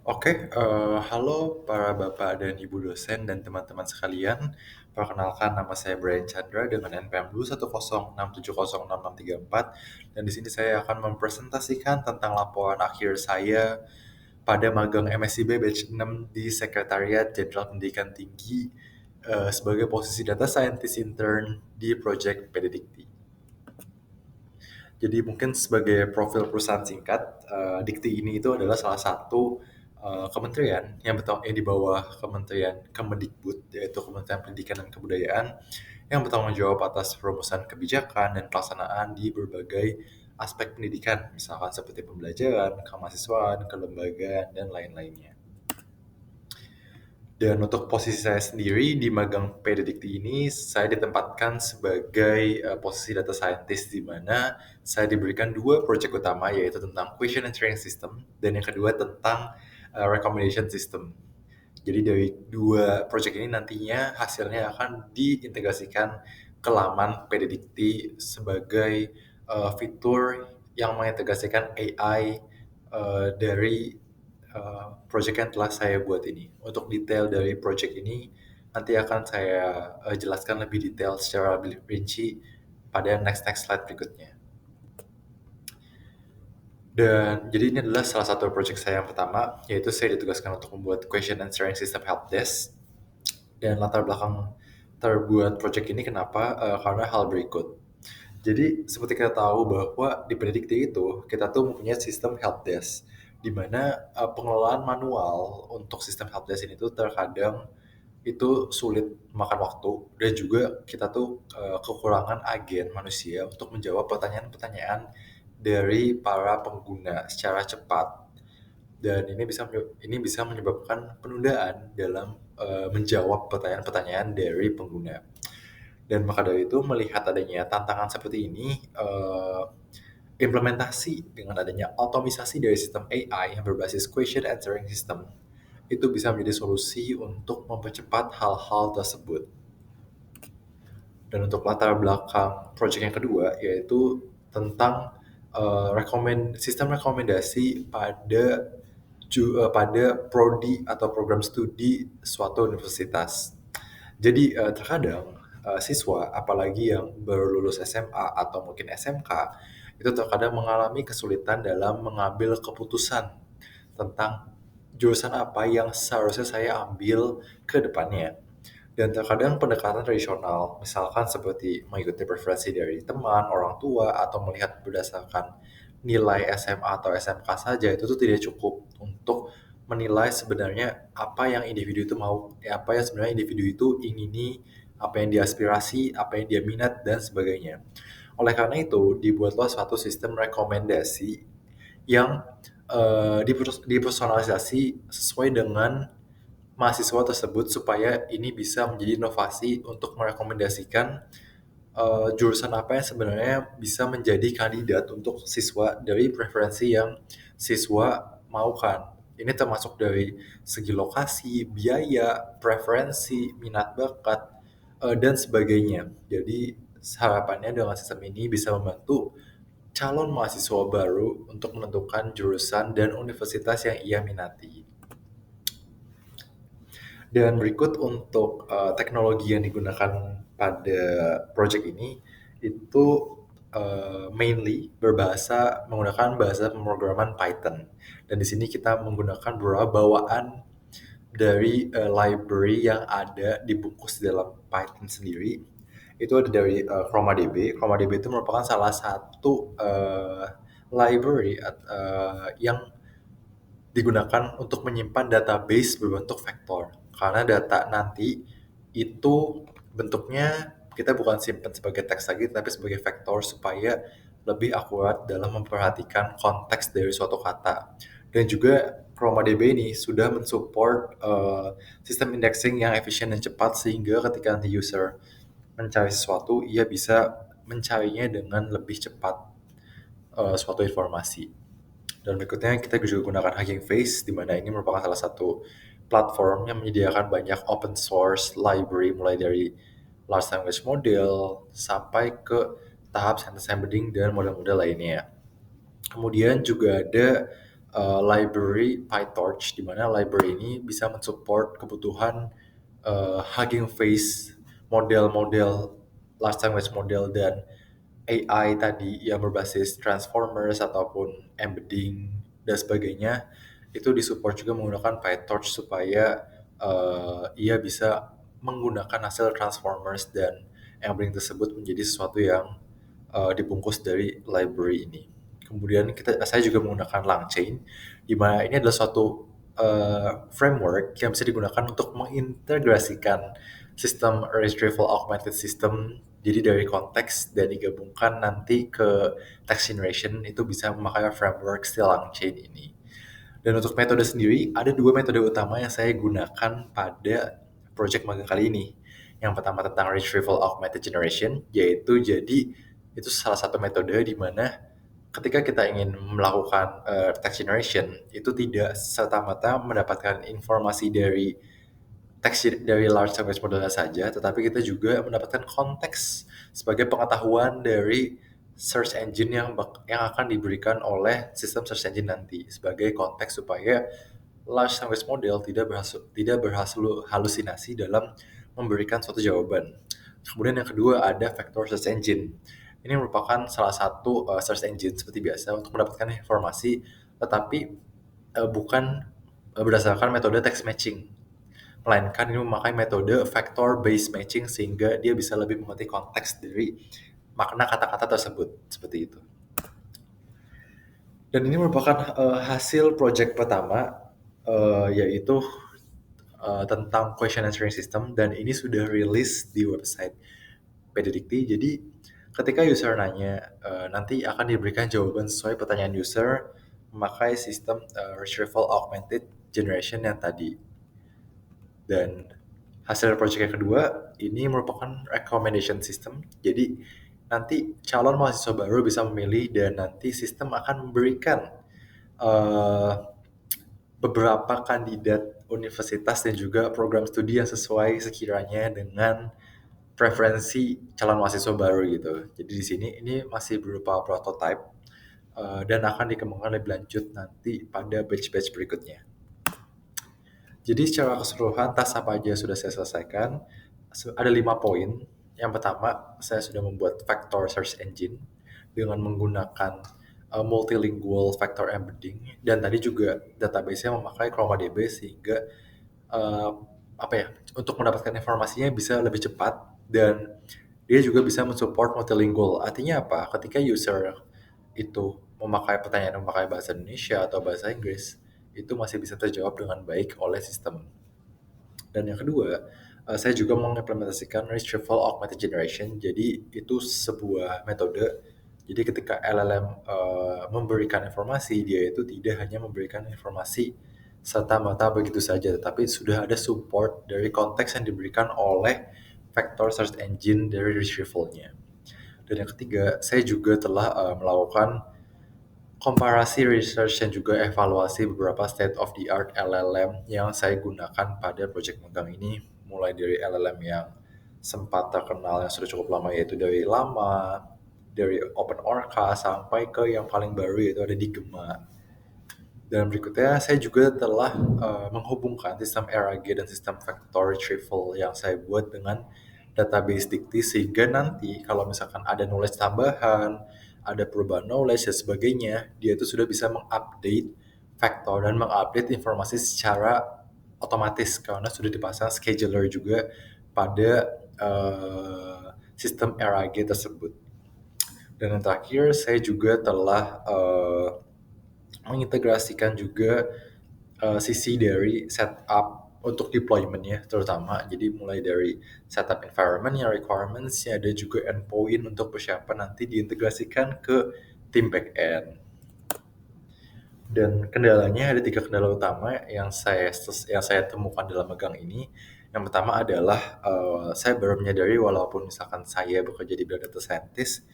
Halo para bapak dan ibu dosen dan teman-teman sekalian. Perkenalkan, nama saya Brian Chandra dengan NPM 21067066634. Dan di sini saya akan mempresentasikan tentang laporan akhir saya pada magang MSIB batch 6 di Sekretariat Jenderal Pendidikan Tinggi sebagai posisi Data Scientist Intern di Project PDDikti. Jadi mungkin sebagai profil perusahaan singkat, Dikti ini itu adalah salah satu kementerian yang di bawah Kementerian Kemendikbud, yaitu Kementerian Pendidikan dan Kebudayaan, yang bertanggung jawab atas perumusan kebijakan dan pelaksanaan di berbagai aspek pendidikan, misalkan seperti pembelajaran, kemahasiswaan, kelembagaan, dan lain-lainnya. Dan untuk posisi saya sendiri di magang PDDikti ini, saya ditempatkan sebagai posisi data scientist di mana saya diberikan dua proyek utama, yaitu tentang question answering system dan yang kedua tentang recommendation system. Jadi dari dua proyek ini nantinya hasilnya akan diintegrasikan ke laman PDDikti sebagai fitur yang mengintegrasikan AI dari project yang telah saya buat ini. Untuk detail dari project ini nanti akan saya jelaskan lebih detail secara lebih rinci pada next slide berikutnya. Dan jadi ini adalah salah satu project saya yang pertama, yaitu saya ditugaskan untuk membuat question answering system help desk. Dan latar belakang terbuat project ini kenapa? Karena hal berikut. Jadi seperti kita tahu bahwa di Predikti itu kita tuh mempunyai sistem helpdesk di mana pengelolaan manual untuk sistem helpdesk ini tuh terkadang itu sulit makan waktu dan juga kita tuh kekurangan agen manusia untuk menjawab pertanyaan-pertanyaan dari para pengguna secara cepat, dan ini bisa menyebabkan penundaan dalam menjawab pertanyaan-pertanyaan dari pengguna. Dan maka dari itu, melihat adanya tantangan seperti ini, implementasi dengan adanya otomisasi dari sistem AI yang berbasis question answering system itu bisa menjadi solusi untuk mempercepat hal-hal tersebut. Dan untuk latar belakang project yang kedua, yaitu tentang sistem rekomendasi pada prodi atau program studi suatu universitas. Jadi terkadang siswa, apalagi yang baru lulus SMA atau mungkin SMK, itu terkadang mengalami kesulitan dalam mengambil keputusan tentang jurusan apa yang seharusnya saya ambil ke depannya. Dan terkadang pendekatan tradisional, misalkan seperti mengikuti preferensi dari teman, orang tua, atau melihat berdasarkan nilai SMA atau SMK saja, itu tuh tidak cukup untuk menilai sebenarnya apa yang individu itu mau, apa yang sebenarnya individu itu ingini, apa yang dia aspirasi, apa yang dia minat, dan sebagainya. Oleh karena itu, dibuatlah suatu sistem rekomendasi yang dipersonalisasi sesuai dengan mahasiswa tersebut supaya ini bisa menjadi inovasi untuk merekomendasikan jurusan apa yang sebenarnya bisa menjadi kandidat untuk siswa dari preferensi yang siswa maukan. Ini termasuk dari segi lokasi, biaya, preferensi, minat bakat, dan sebagainya. Jadi harapannya dengan sistem ini bisa membantu calon mahasiswa baru untuk menentukan jurusan dan universitas yang ia minati. Dan berikut untuk teknologi yang digunakan pada project ini itu mainly menggunakan bahasa pemrograman Python. Dan di sini kita menggunakan beberapa bawaan dari library yang ada dibungkus di dalam Python sendiri. Itu ada dari ChromaDB. ChromaDB itu merupakan salah satu library yang digunakan untuk menyimpan database berbentuk vektor. Karena data nanti itu bentuknya kita bukan simpan sebagai teks lagi, tapi sebagai vektor supaya lebih akurat dalam memperhatikan konteks dari suatu kata. Dan juga ChromaDB ini sudah mensupport sistem indexing yang efisien dan cepat sehingga ketika nanti user mencari sesuatu, ia bisa mencarinya dengan lebih cepat suatu informasi. Dan berikutnya kita juga gunakan Hugging Face, di mana ini merupakan salah satu platform yang menyediakan banyak open source library mulai dari large language model sampai ke tahap sentence embedding dan model-model lainnya. Kemudian juga ada library PyTorch, di mana library ini bisa mensupport kebutuhan Hugging Face, model-model large language model dan AI tadi yang berbasis transformers ataupun embedding dan sebagainya itu disupport juga menggunakan PyTorch supaya ia bisa menggunakan hasil transformers dan embedding tersebut menjadi sesuatu yang dibungkus dari library ini. Kemudian saya juga menggunakan LangChain, di mana ini adalah suatu framework yang bisa digunakan untuk mengintegrasikan sistem retrieval augmented system. Jadi dari konteks dan digabungkan nanti ke text generation itu bisa memakai framework si LangChain ini. Dan untuk metode sendiri, ada dua metode utama yang saya gunakan pada project magang kali ini. Yang pertama tentang Retrieval Augmented Generation, yaitu jadi itu salah satu metode di mana ketika kita ingin melakukan text generation, itu tidak serta-merta mendapatkan informasi dari teks dari large language model saja, tetapi kita juga mendapatkan konteks sebagai pengetahuan dari search engine yang akan diberikan oleh sistem search engine nanti sebagai konteks supaya large language model tidak berhalusinasi dalam memberikan suatu jawaban. Kemudian yang kedua ada vector search engine. Ini merupakan salah satu search engine seperti biasa untuk mendapatkan informasi, tetapi bukan berdasarkan metode text matching, melainkan ini memakai metode vector based matching sehingga dia bisa lebih mengerti konteks dari makna kata-kata tersebut, seperti itu. Dan ini merupakan hasil project pertama, yaitu tentang question answering system, dan ini sudah rilis di website PDDikti. Jadi ketika user nanya, nanti akan diberikan jawaban sesuai pertanyaan user memakai sistem retrieval augmented generation yang tadi. Dan hasil project yang kedua ini merupakan recommendation system. Jadi nanti calon mahasiswa baru bisa memilih dan nanti sistem akan memberikan beberapa kandidat universitas dan juga program studi yang sesuai sekiranya dengan preferensi calon mahasiswa baru gitu. Jadi di sini ini masih berupa prototype dan akan dikembangkan lebih lanjut nanti pada batch-batch berikutnya. Jadi secara keseluruhan tas apa aja sudah saya selesaikan. Ada 5 poin. Yang pertama, saya sudah membuat vector search engine dengan menggunakan multilingual vector embedding, dan tadi juga database-nya memakai ChromaDB sehingga untuk mendapatkan informasinya bisa lebih cepat, dan dia juga bisa mensupport multilingual. Artinya apa? Ketika user itu memakai bahasa Indonesia atau bahasa Inggris, itu masih bisa terjawab dengan baik oleh sistem. Dan yang kedua, saya juga mengimplementasikan Retrieval Augmented Generation. Jadi itu sebuah metode. Jadi ketika LLM memberikan informasi, dia itu tidak hanya memberikan informasi serta-merta begitu saja, tetapi sudah ada support dari konteks yang diberikan oleh vector search engine dari retrieval-nya. Dan yang ketiga, saya juga telah melakukan komparasi research dan juga evaluasi beberapa state of the art LLM yang saya gunakan pada project magang ini, mulai dari LLM yang sempat terkenal yang sudah cukup lama, yaitu dari Llama, dari OpenOrca, sampai ke yang paling baru yaitu ada di Gema. Dan berikutnya saya juga telah menghubungkan sistem RAG dan sistem vector retrieval yang saya buat dengan database Dikti, sehingga nanti kalau misalkan ada knowledge tambahan, ada perubahan knowledge dan sebagainya, dia itu sudah bisa mengupdate vector dan mengupdate informasi secara otomatis karena sudah dipasang scheduler juga pada sistem RAG tersebut. Dan yang terakhir, saya juga telah mengintegrasikan juga sisi dari setup untuk deployment-nya terutama. Jadi mulai dari setup environment-nya, requirements-nya, ada juga endpoint untuk persiapan nanti diintegrasikan ke tim back-end. Dan kendalanya ada 3 kendala utama yang saya temukan dalam magang ini. Yang pertama adalah saya baru menyadari walaupun misalkan saya bekerja di bidang data scientist,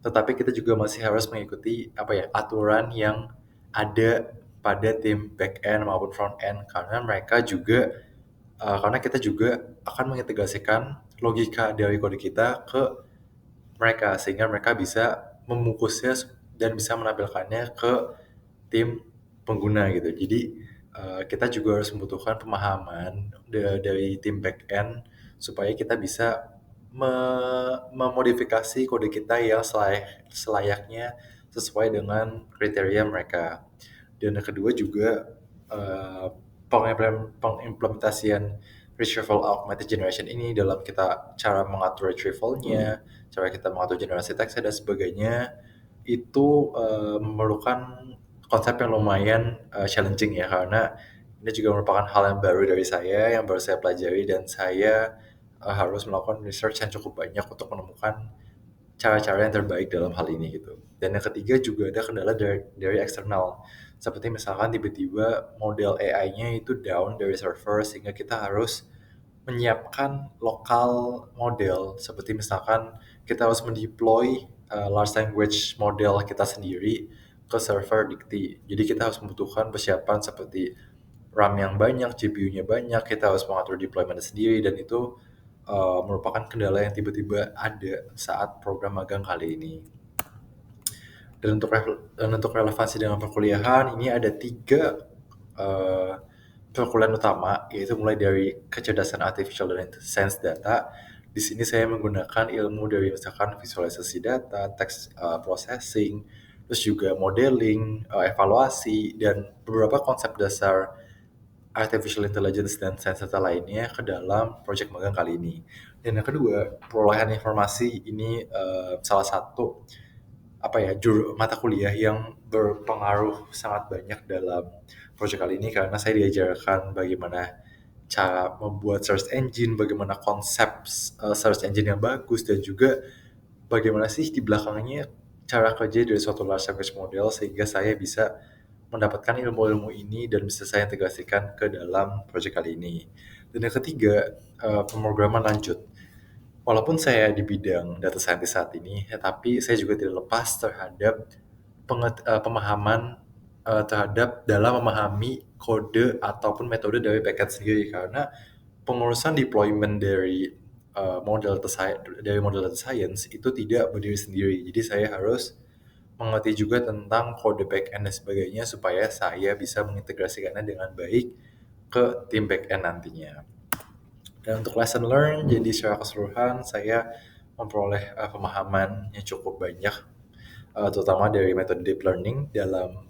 tetapi kita juga masih harus mengikuti aturan yang ada pada tim back-end maupun front-end, karena kita juga akan mengintegrasikan logika dari kode kita ke mereka sehingga mereka bisa membungkusnya dan bisa menampilkannya ke tim pengguna gitu. Jadi kita juga harus membutuhkan pemahaman dari tim back end supaya kita bisa memodifikasi kode kita yang selayaknya sesuai dengan kriteria mereka. Dan yang kedua juga pengimplementasian retrieval augmented generation ini dalam kita cara mengatur retrieval-nya, cara kita mengatur generasi teks dan sebagainya itu memerlukan konsep yang lumayan challenging ya karena ini juga merupakan hal yang baru dari saya yang baru saya pelajari dan saya harus melakukan research yang cukup banyak untuk menemukan cara-cara yang terbaik dalam hal ini gitu. Dan yang ketiga juga ada kendala dari eksternal. Seperti misalkan tiba-tiba model AI-nya itu down dari server sehingga kita harus menyiapkan lokal model. Seperti misalkan kita harus mendeploy large language model kita sendiri ke server Dikti. Jadi kita harus membutuhkan persiapan seperti RAM yang banyak, GPU-nya banyak, kita harus mengatur deployment sendiri dan itu merupakan kendala yang tiba-tiba ada saat program magang kali ini. Dan untuk relevansi dengan perkuliahan, ini ada 3 perkuliahan utama, yaitu mulai dari kecerdasan artificial dan science data. Di sini saya menggunakan ilmu dari misalkan visualisasi data, text processing, terus juga modeling, evaluasi, dan beberapa konsep dasar artificial intelligence dan science data lainnya ke dalam project magang kali ini. Dan yang kedua, perolehan informasi ini salah satu mata kuliah yang berpengaruh sangat banyak dalam project kali ini karena saya diajarkan bagaimana cara membuat search engine, bagaimana konsep search engine yang bagus dan juga bagaimana sih di belakangnya cara kerja dari suatu large language model sehingga saya bisa mendapatkan ilmu-ilmu ini dan bisa saya integrasikan ke dalam project kali ini. Dan yang ketiga, pemrograman lanjut. Walaupun saya di bidang data scientist saat ini, tapi saya juga tidak lepas terhadap pemahaman terhadap dalam memahami kode ataupun metode dari backend sendiri karena pengurusan deployment dari model data science itu tidak berdiri sendiri. Jadi saya harus mengerti juga tentang kode backend dan sebagainya supaya saya bisa mengintegrasikannya dengan baik ke tim backend nantinya. Dan untuk lesson learn, jadi secara keseluruhan saya memperoleh pemahaman yang cukup banyak, terutama dari metode deep learning dalam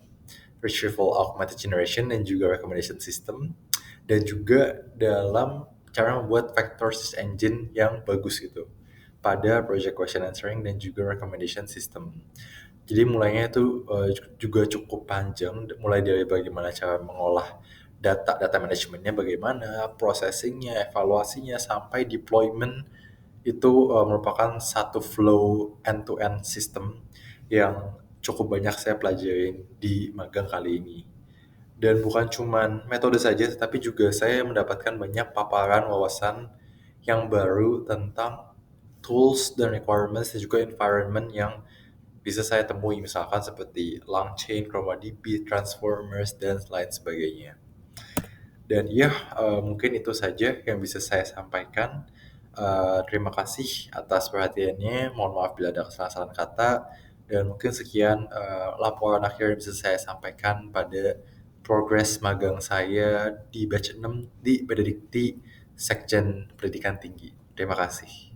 retrieval augmented generation dan juga recommendation system, dan juga dalam cara membuat vector search engine yang bagus gitu pada project question answering dan juga recommendation system. Jadi mulainya itu juga cukup panjang, mulai dari bagaimana cara mengolah data manajemennya bagaimana, processingnya, evaluasinya, sampai deployment itu merupakan satu flow end-to-end system yang cukup banyak saya pelajarin di magang kali ini. Dan bukan cuman metode saja, tetapi juga saya mendapatkan banyak paparan wawasan yang baru tentang tools dan requirements dan juga environment yang bisa saya temui misalkan seperti LangChain, ChromaDB, Transformers, dan lain sebagainya. Dan ya, mungkin itu saja yang bisa saya sampaikan. Terima kasih atas perhatiannya. Mohon maaf bila ada kesalahan kata. Dan mungkin sekian laporan akhir yang bisa saya sampaikan pada progres magang saya di batch 6 di Badan Dikti Sekjen Pendidikan Tinggi. Terima kasih.